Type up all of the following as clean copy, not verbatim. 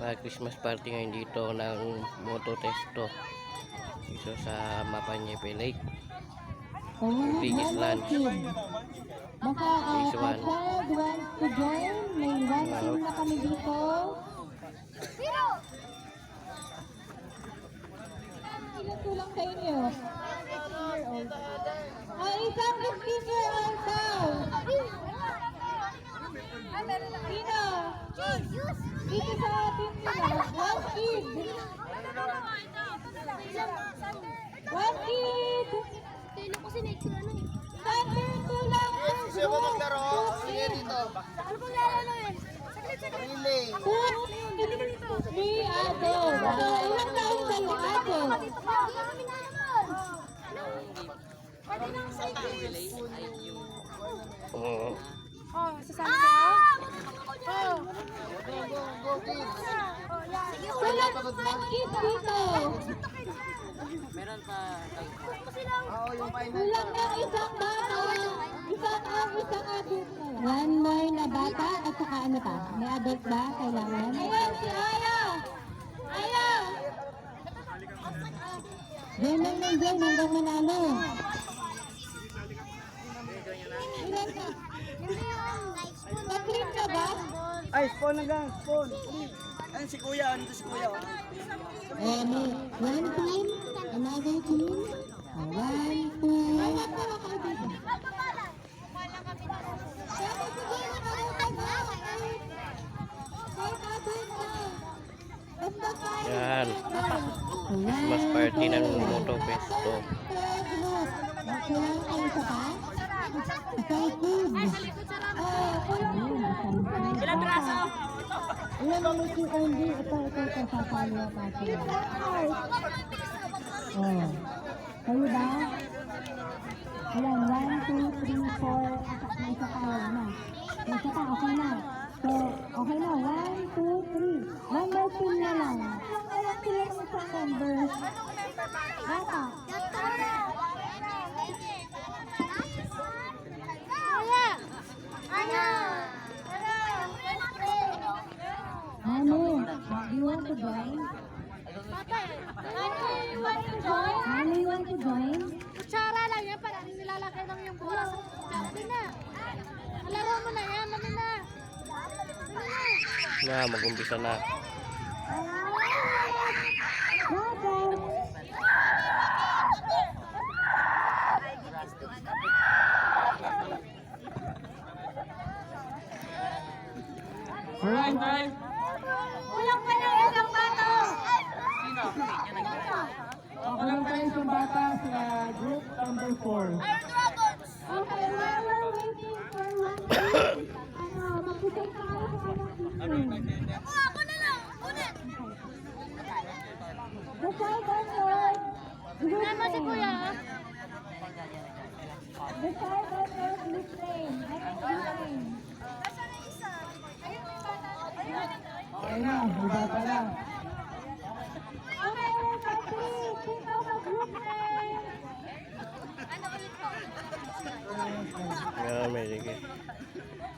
Christmas party ngayon dito ng Moto Testo dito sa Mapanyepe Lake. Biggest lunch. Baka a child wants to join. May one team na kami dito. Ilan tulang sa inyo? 15-year-old. Isang 15-year-old daw. Sino? Dito sa atin nila. One kid. One kid. Tilo ko sinecure ano eh. Thunder tulang. Siya ba maglaro? Sige dito. Ano pong lalo eh? Saglit. Relay. Three adults. Ilang taon kayo adults? Kami na naman. Pwede na ang cyclist. Oh, sasali ka? Oh. Go kids. Walang one kid dito. Oo, yung final. Kulang na isang bata. Isang adult na lang. One more na bata at saka ano pa? May adult ba kailangan? Ayan si Aya! Aya! Diyan lang nandiyan hanggang manalo. Ilan ka? Mag-green ka ba? Ay, spawn na gang, spawn. Ayun si Kuya, andito si Kuya. May one team, another team. One, two. Yan. Christmas party ng Moto Testo. Kulang kayo sa pa? Isang kid. Ilang braso? Ilan ang si Andy? Ito, sasali natin. Oh. Kayo ba? Ayan, 1, 2, 3, 4. May isa pa, na. May isa pa, okay na. So, okay na. 1, 2, 3. Number 2 na lang. Alam sila ng isang number. Bata. Ano? Do you want to join? Ano, you want to join? Kutsara lang yan, parang nilalakay lang yung bola. Dali na. Laro mo na yan, dali na. Na, mag-umpisa na. Alright. Kulang pa ng isang bato. Walang tayo sa bata sa group number 4. Iron Dragons. Okay, while we're waiting for one team, mag-usap tayo sa kanyang team. Ako na lang. Ulit. The side unknown. Nama si Kuya. The side unknown blue frame. I mean blue frame. Nasaan na isa? Ayun yung bata. Okay na, may bata na. Okay, Patrick, think of a blue frame. Ano ulit po? Yan,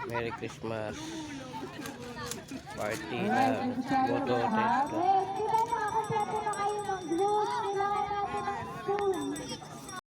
Merry Christmas party ng Moto Testo. Yes, kita